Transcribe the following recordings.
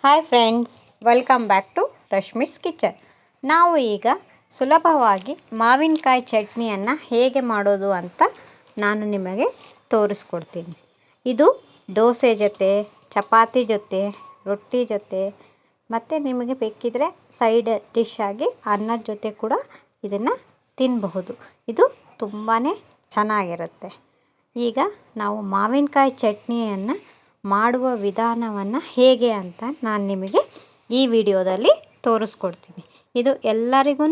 Hi friends, welcome back to Rashmi's kitchen. ನಾವು ಈಗ ಸುಲಭವಾಗಿ ಮಾವಿನಕಾಯಿ ಚಟ್ನಿಯನ್ನು ಹೇಗೆ ಮಾಡೋದು ಅಂತ ನಾನು ನಿಮಗೆ ತೋರಿಸ್ಕೊಡ್ತೀನಿ. ಇದು ದೋಸೆ ಜೊತೆ, ಚಪಾತಿ ಜೊತೆ, ರೊಟ್ಟಿ ಜೊತೆ ಮತ್ತು ನಿಮಗೆ ಬೇಕಿದ್ರೆ ಸೈಡ್ ಡಿಶ್ ಆಗಿ ಅನ್ನದ ಜೊತೆ ಕೂಡ ಇದನ್ನು ತಿನ್ನಬಹುದು. ಇದು ತುಂಬಾ ಚೆನ್ನಾಗಿರುತ್ತೆ. ಈಗ ನಾವು ಮಾವಿನಕಾಯಿ ಚಟ್ನಿಯನ್ನು ಮಾಡುವ ವಿಧಾನವನ್ನು ಹೇಗೆ ಅಂತ ನಾನು ನಿಮಗೆ ಈ ವಿಡಿಯೋದಲ್ಲಿ ತೋರಿಸ್ಕೊಡ್ತೀನಿ. ಇದು ಎಲ್ಲರಿಗೂ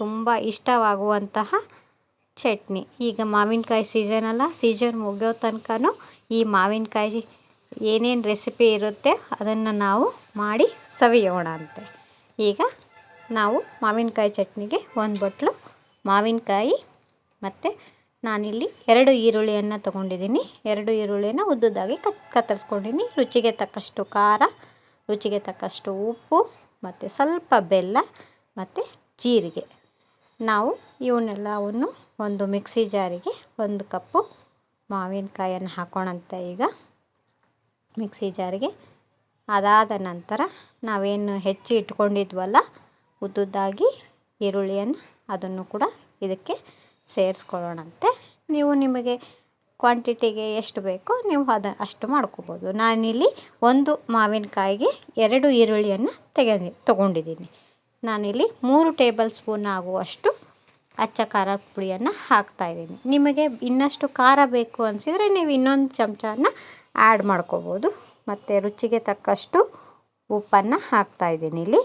ತುಂಬ ಇಷ್ಟವಾಗುವಂತಹ ಚಟ್ನಿ. ಈಗ ಮಾವಿನಕಾಯಿ ಸೀಸನ್ ಅಲ್ಲ, ಸೀಸನ್ ಮುಗಿಯೋ ತನಕ ಈ ಮಾವಿನಕಾಯಿ ಏನೇನು ರೆಸಿಪಿ ಇರುತ್ತೆ ಅದನ್ನು ನಾವು ಮಾಡಿ ಸವಿಯೋಣ ಅಂತೆ. ಈಗ ನಾವು ಮಾವಿನಕಾಯಿ ಚಟ್ನಿಗೆ ಒಂದು ಬಟ್ಲು ಮಾವಿನಕಾಯಿ ಮತ್ತು ನಾನಿಲ್ಲಿ 2 ಈರುಳ್ಳಿಯನ್ನು ತೊಗೊಂಡಿದ್ದೀನಿ. 2 ಈರುಳ್ಳಿನ ಉದ್ದುದಾಗಿ ಕತ್ತರಿಸ್ಕೊಂಡಿದ್ದೀನಿ. ರುಚಿಗೆ ತಕ್ಕಷ್ಟು ಖಾರ, ರುಚಿಗೆ ತಕ್ಕಷ್ಟು ಉಪ್ಪು ಮತ್ತು ಸ್ವಲ್ಪ ಬೆಲ್ಲ ಮತ್ತು ಜೀರಿಗೆ. ನಾವು ಇವನ್ನೆಲ್ಲವನ್ನು ಒಂದು ಮಿಕ್ಸಿ ಜಾರಿಗೆ 1 ಕಪ್ಪು ಮಾವಿನಕಾಯನ್ನು ಹಾಕೋಣಂತ. ಈಗ ಮಿಕ್ಸಿ ಜಾರಿಗೆ ಅದಾದ ನಂತರ ನಾವೇನು ಹೆಚ್ಚಿ ಇಟ್ಕೊಂಡಿದ್ವಲ್ಲ ಉದ್ದುದಾಗಿ ಈರುಳ್ಳಿಯನ್ನು, ಅದನ್ನು ಕೂಡ ಇದಕ್ಕೆ ಸೇರಿಸ್ಕೊಳ್ಳೋಣಂತೆ. ನೀವು ನಿಮಗೆ ಕ್ವಾಂಟಿಟಿಗೆ ಎಷ್ಟು ಬೇಕೋ ನೀವು ಅಷ್ಟು ಮಾಡ್ಕೋಬೋದು. ನಾನಿಲ್ಲಿ 1 ಮಾವಿನಕಾಯಿಗೆ 2 ಈರುಳ್ಳಿಯನ್ನು ತೊಗೊಂಡಿದ್ದೀನಿ. ನಾನಿಲ್ಲಿ 3 ಟೇಬಲ್ ಸ್ಪೂನ್ ಆಗುವಷ್ಟು ಅಚ್ಚ ಖಾರ ಪುಡಿಯನ್ನು ಹಾಕ್ತಾಯಿದ್ದೀನಿ. ನಿಮಗೆ ಇನ್ನಷ್ಟು ಖಾರ ಬೇಕು ಅನಿಸಿದರೆ ನೀವು ಇನ್ನೊಂದು ಚಮಚನ ಆ್ಯಡ್ ಮಾಡ್ಕೋಬೋದು. ಮತ್ತು ರುಚಿಗೆ ತಕ್ಕಷ್ಟು ಉಪ್ಪನ್ನು ಹಾಕ್ತಾಯಿದ್ದೀನಿ. ಇಲ್ಲಿ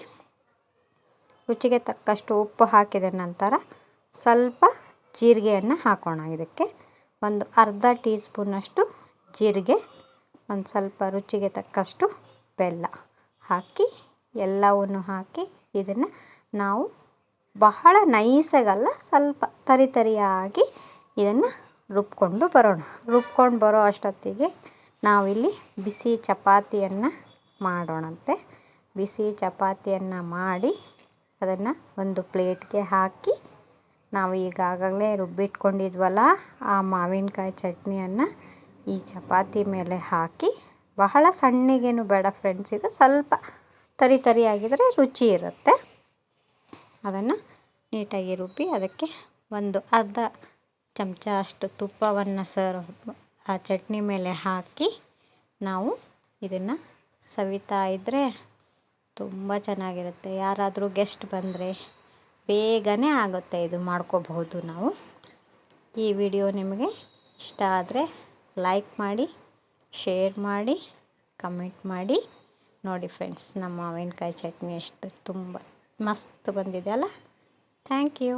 ರುಚಿಗೆ ತಕ್ಕಷ್ಟು ಉಪ್ಪು ಹಾಕಿದ ನಂತರ ಸ್ವಲ್ಪ ಜೀರಿಗೆಯನ್ನು ಹಾಕೋಣ. ಇದಕ್ಕೆ ಒಂದು ಅರ್ಧ ಟೀ ಸ್ಪೂನಷ್ಟು ಜೀರಿಗೆ, ಒಂದು ಸ್ವಲ್ಪ ರುಚಿಗೆ ತಕ್ಕಷ್ಟು ಬೆಲ್ಲ ಹಾಕಿ ಎಲ್ಲವನ್ನು ಹಾಕಿ ಇದನ್ನು ನಾವು ಬಹಳ ನೈಸಾಗಲ್ಲ, ಸ್ವಲ್ಪ ತರಿಯಾಗಿ ಇದನ್ನು ರುಬ್ಕೊಂಡು ಬರೋ ಅಷ್ಟೊತ್ತಿಗೆ ನಾವಿಲ್ಲಿ ಬಿಸಿ ಚಪಾತಿಯನ್ನು ಮಾಡೋಣಂತೆ. ಬಿಸಿ ಚಪಾತಿಯನ್ನು ಮಾಡಿ ಅದನ್ನು ಒಂದು ಪ್ಲೇಟ್ಗೆ ಹಾಕಿ ನಾವು ಈಗಾಗಲೇ ರುಬ್ಬಿಟ್ಕೊಂಡಿದ್ವಲ್ಲ ಆ ಮಾವಿನಕಾಯಿ ಚಟ್ನಿಯನ್ನು ಈ ಚಪಾತಿ ಮೇಲೆ ಹಾಕಿ, ಬಹಳ ಸಣ್ಣಗೇನು ಬೇಡ ಫ್ರೆಂಡ್ಸ್, ಇದು ಸ್ವಲ್ಪ ತರಿಯಾಗಿದ್ದರೆ ರುಚಿ ಇರುತ್ತೆ. ಅದನ್ನು ನೀಟಾಗಿ ರುಬ್ಬಿ ಅದಕ್ಕೆ ಒಂದು ಅರ್ಧ ಚಮಚ ಅಷ್ಟು ತುಪ್ಪವನ್ನು ಆ ಚಟ್ನಿ ಮೇಲೆ ಹಾಕಿ ನಾವು ಇದನ್ನು ಸವಿತಾ ಇದ್ದರೆ ತುಂಬ ಚೆನ್ನಾಗಿರುತ್ತೆ. ಯಾರಾದರೂ ಗೆಸ್ಟ್ ಬಂದರೆ ಬೇಗನೆ ಆಗುತ್ತೆ, ಇದು ಮಾಡ್ಕೋಬಹುದು ನಾವು. ಈ ವಿಡಿಯೋ ನಿಮಗೆ ಇಷ್ಟ ಆದರೆ ಲೈಕ್ ಮಾಡಿ, ಶೇರ್ ಮಾಡಿ, ಕಮೆಂಟ್ ಮಾಡಿ. ನೋಡಿ ಫ್ರೆಂಡ್ಸ್, ನಮ್ಮ ಮಾವಿನಕಾಯಿ ಚಟ್ನಿ ಎಷ್ಟು ತುಂಬ ಮಸ್ತ್ ಬಂದಿದೆ ಅಲ್ಲ. Thank you.